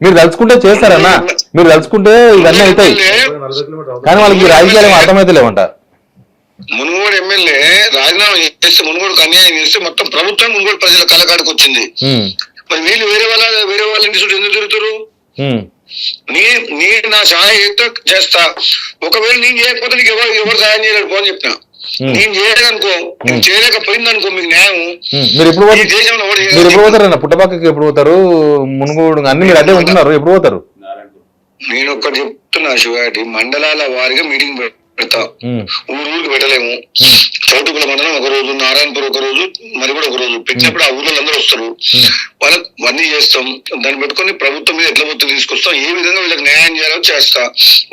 మీరు తలుచుకుంటే చేస్తారన్నా, మీరు తలుచుకుంటే ఇవన్నీ అవుతాయి, కానీ వాళ్ళకి రాజకీయాలు అర్థమైతే లేవంట. మునుగోడు ఎమ్మెల్యే రాజీనామా చేస్తే, మునుగోడుకు అన్యాయం చేస్తే మొత్తం ప్రభుత్వం మునుగోడు ప్రజల కలకాడికి వచ్చింది. మరి వీళ్ళు వేరే వాళ్ళ ఇంటి చుట్టూ ఎందుకు తిరుగుతారు? నేను నా సహాయం చేస్తా, ఒకవేళ నేను చేయకపోతే నీకు ఎవరు సహాయం చేయలేడు పో అని చెప్పిన. నేను చేయలేదనుకో, నేను చేయలేకపోయిందనుకో మీకు న్యాయం. మీరు ఎప్పుడు పోతారన్న పుట్టపక్కకి? ఎప్పుడు పోతారు? మునుగోడు అన్ని మీరు అదే ఉంటున్నారు, ఎప్పుడు పోతారు? నేను ఒక్కటి చెప్తున్నా శివాటి, మండలాల వారిగా మీటింగ్ పెడతా, ఊరికి పెట్టలేము. చౌటుకుల మండలం ఒక రోజు, నారాయణపూర్ ఒక రోజు, మరి కూడా ఒక రోజు పెట్టినప్పుడు ఆ ఊళ్ళో అందరూ వస్తారు, వాళ్ళకి అన్ని చేస్తాం. దాన్ని పెట్టుకొని ప్రభుత్వం మీద ఎట్లా ఒత్తిడి తీసుకొస్తాం, ఏ విధంగా వీళ్ళకి న్యాయం చేయాలో చేస్తా.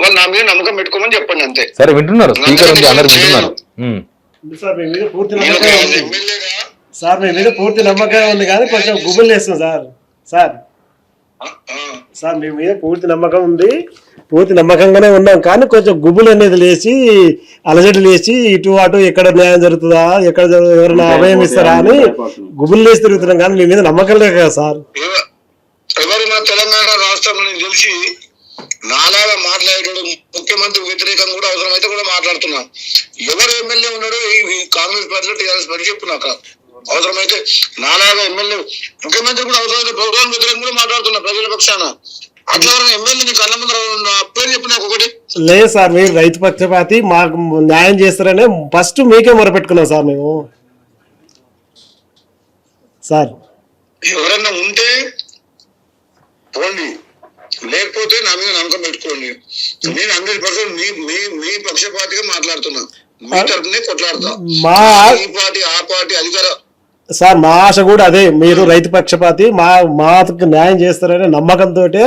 వాళ్ళు నా మీద నమ్మకం పెట్టుకోమని చెప్పండి అంతే. సరే వింటున్నారు సార్, మీ మీద పూర్తి నమ్మకం ఉంది కానీ కొంచెం గుబులు వేస్తాం సార్ మీ మీద పూర్తి నమ్మకం ఉంది, పూర్తి నమ్మకంగానే ఉన్నాం, కానీ కొంచెం గుబులు అనేది లేచి అలజడి లేచి ఇటు అటు ఎక్కడ న్యాయం జరుగుతుందా, ఎక్కడ ఎవరైనా అభయం ఇస్తారా అని గుబులు లేచి తిరుగుతున్నాం, కానీ మీ మీద నమ్మకం లేదు కదా సార్. ఎవరైనా తెలంగాణ రాష్ట్రంలో తెలిసి నాలాగా మాట్లాడేటోడు ముఖ్యమంత్రి వ్యతిరేకంగా కూడా అవసరమైతే కూడా మాట్లాడుతున్నాం. ఎవరు ఎమ్మెల్యే ఉన్నాడో ఈ కాంగ్రెస్ పార్టీలో టీఆర్ఎస్ పార్టీ చెప్పున్నాక అవసరమైతే నాలాగా ఎమ్మెల్యే ముఖ్యమంత్రి కూడా అవసరమైతే ప్రభుత్వం వ్యతిరేకంగా కూడా మాట్లాడుతున్నా ప్రజల పక్షాన. అట్లా ఎమ్మెల్యే నీకు కళ్ళ ముందు పేరు చెప్పిన ఒకటి లేదు సార్. మీరు రైతు పక్షపాతి, మాకు న్యాయం చేస్తారనే ఫస్ట్ మీకే మొరపెట్టుకున్నాం సార్ మేము. సార్ ఎవరన్నా ఉంటే పోండి, లేకపోతే నా మీద నమ్మకం పెట్టుకోండి. నేను 100% మీ పక్షపాతిగా మాట్లాడుతున్నా, మీ తరఫునే కొట్లాడతా. ఈ పార్టీ ఆ పార్టీ అధికార సార్ మా ఆశ కూడా అదే, మీరు రైతు పక్షపాతి, మాకు న్యాయం చేస్తారనే నమ్మకంతో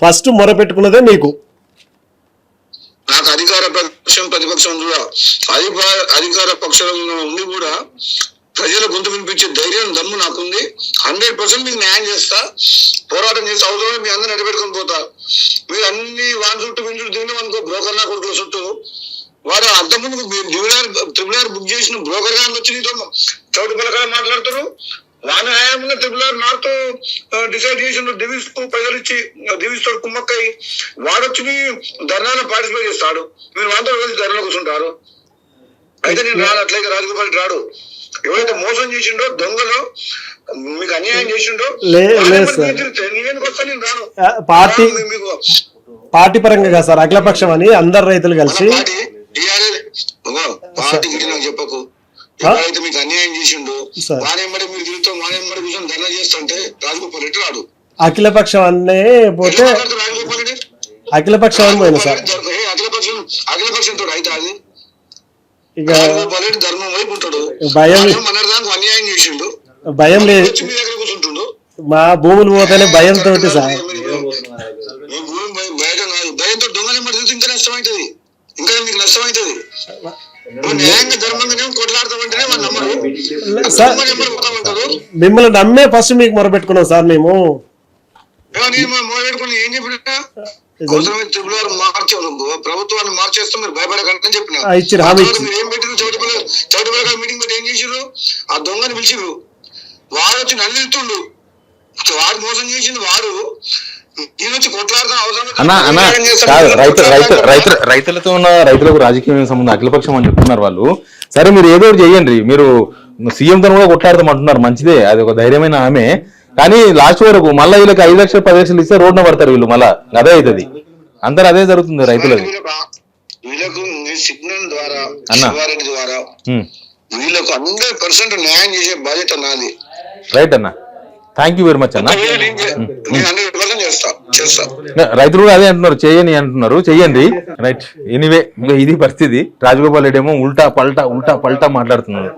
ఫస్ట్ మొరపెట్టుకున్నదే మీకు. నాకు అధికార పక్షం ప్రతిపక్షం కూడా అధికార పక్షంలో ఉండి కూడా ప్రజల గొంతు వినిపించే ధైర్యం దమ్ము నాకుంది. 100% మీకు న్యాయం చేస్తా, పోరాటం చేసి అవసరమే మీ అందరూ నడిపెట్టుకొని పోతా. మీరు అన్ని వాన్ చుట్టూ వింటూ తిరిగినాం అనుకో, బ్రోకర్ నా కొడుకుల చుట్టూ, వాడు అంతకుముందు ట్రిపుల్ బుక్ చేసిన బ్రోకర్ గారిని వచ్చి నీతో చౌటు పిల్లకాయ మాట్లాడతారు. వాని న్యాయంగా ట్రిపుల్ నార్త్ డిసైడ్ చేసిన డివిస్ కు పైసలు ఇచ్చి డివిస్ తోడు కుమ్మక్కై వాడొచ్చి ధర్నాలో పార్టిసిపేట్ చేస్తాడు. మీరు వాంతో కలిసి ధర్నాలో కూర్చుంటారు. అయితే నేను రాడు, అట్లయితే రాజగోపాల్ రాడు. ఎవరైతే మోసం చేసిండో, దొంగలో మీకు అన్యాయం చేసిండో నేనేందుకు వస్తా, నేను రాను. పార్టీ పరంగా సార్, అఖిలపక్షం అని అందరు రైతులు కలిసి పార్టీకి నాకు చెప్పకు. ఎవరైతే మీకు అన్యాయం చేసిండో వానేంబడి మీరు తిరుగుతాం, వానేంబడి కూర్చొని ధర్నా చేస్తుంటే రాజగోపాల్ రెడ్డి రాడు. అఖిలపక్షం అనే పోతే రాజగోపాల్ రెడ్డి అఖిలపక్షం అని పోయినా సార్. అఖిలపక్షంతో అయితే అది ఇక రాజగోపాల్ రెడ్డి ధర్మం వైపు ఉంటాడు. భయం మనదానికి అన్యాయం చేసిండు, భయం లేదు. మీ దగ్గర కూర్చుంటుండు. మా భూములు పోతేనే భయంతో సార్. మీ భూమి భయం కాదు, భయంతో దొంగలు మరి ఇంకా నష్టమవుతుంది, ఇంకా మీకు నష్టమవుతుంది. న్యాయంగా ధర్మంగానే కొట్లాడతామంటేనే వాళ్ళు నమ్మరు. మిమ్మల్ని నమ్మే ఫస్ట్ మీకు మొరపెట్టుకున్నాం సార్ మేము. మొదలుపెట్టుకుని ఏం చెప్పినా అవసరమైతే ట్రిపుల్ ప్రభుత్వాన్ని మార్చేస్తాం, మీరు భయపడకండి అని చెప్పిన. మీరు ఏం పెట్టిన చౌటుపల్లి మీటింగ్ పెట్టి ఏం చేసిర్రు? ఆ దొంగని పిలిచిర్రు, వాడు వచ్చి నన్ను వెళ్తుండు, వాడు మోసం చేసింది వాడు. రైతులకు రాజకీయ సంబంధం అఖిలపక్షం అని చెప్తున్నారు వాళ్ళు. సరే మీరు ఏదో ఒకటి చెయ్యండి, మీరు సీఎంతో కూడా కొట్లాడతామంటున్నారు, మంచిదే, అది ఒక ధైర్యమైన ఆమె. కానీ లాస్ట్ వరకు మళ్ళీ వీళ్ళకి 5 లక్షలు 10 లక్షలు ఇస్తే రోడ్డున పడతారు వీళ్ళు, మళ్ళీ అదే అవుతుంది. అందరూ అదే జరుగుతుంది రైతులది. వీళ్ళకు సిగ్నల్ ద్వారా ద్వారా వీళ్ళకు 100% న్యాయం చేసే బాధ్యత నాది. రైట్ అన్న, థ్యాంక్ యూ వెరీ మచ్ అన్న. 100% చేస్తా. రైతులు కూడా అదే అంటున్నారు, చేయని అంటున్నారు, చెయ్యండి. రైట్, ఎనీవే ఇది పరిస్థితి. రాజగోపాల్ రెడ్డి ఏమో ఉల్టా పల్టా మాట్లాడుతున్నాడు.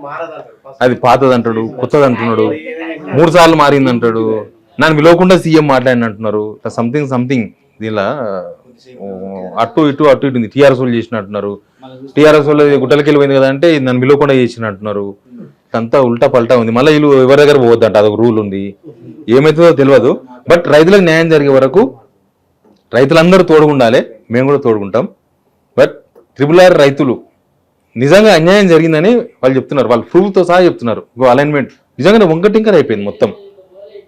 అది పాతది అంటాడు, కొత్తది అంటున్నాడు, 3 సార్లు మారింది అంటాడు, నన్ను పిలవకుండా సీఎం మాట్లాడిన అంటున్నారు. సంథింగ్ దీనిలా అటు ఇటు ఉంది. టీఆర్ఎస్ వాళ్ళు చేసినట్టున్నారు, టీఆర్ఎస్ వాళ్ళు గుట్టలకి వెళ్ళిపోయింది కదా అంటే నన్ను పిలవకుండా చేసినట్టున్నారు. అంతా ఉల్టా పల్టా ఉంది. మళ్ళీ వీళ్ళు ఎవరి దగ్గర పోవద్దంట, అదొక రూల్ ఉంది. ఏమవుతుందో తెలియదు. బట్ రైతులకు న్యాయం జరిగే వరకు రైతులందరూ తోడుగుండాలి, మేము కూడా తోడుకుంటాం. బట్ RRR రైతులు నిజంగా అన్యాయం జరిగిందని వాళ్ళు చెప్తున్నారు, వాళ్ళు ప్రూఫ్తో సహా చెప్తున్నారు. అలైన్మెంట్ నిజంగానే వంక టింకర్ అయిపోయింది మొత్తం.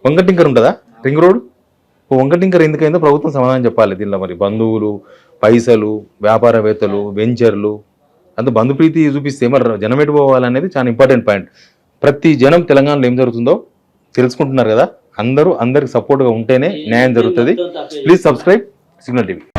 వంక టింకర్ ఉంటుందా రింగ్ రోడ్? వంకటింకర్ ఎందుకైందో ప్రభుత్వం సమాధానం చెప్పాలి. దీనిలో మరి బంధువులు, పైసలు, వ్యాపారవేత్తలు, వెంచర్లు అంత బంధుప్రీతి చూపిస్తే మరి జనం ఎటు పోవాలనేది చాలా ఇంపార్టెంట్ పాయింట్. ప్రతి జనం తెలంగాణలో ఏం జరుగుతుందో తెలుసుకుంటున్నారు కదా. అందరికి సపోర్ట్గా ఉంటేనే న్యాయం జరుగుతుంది. Please subscribe signal TV.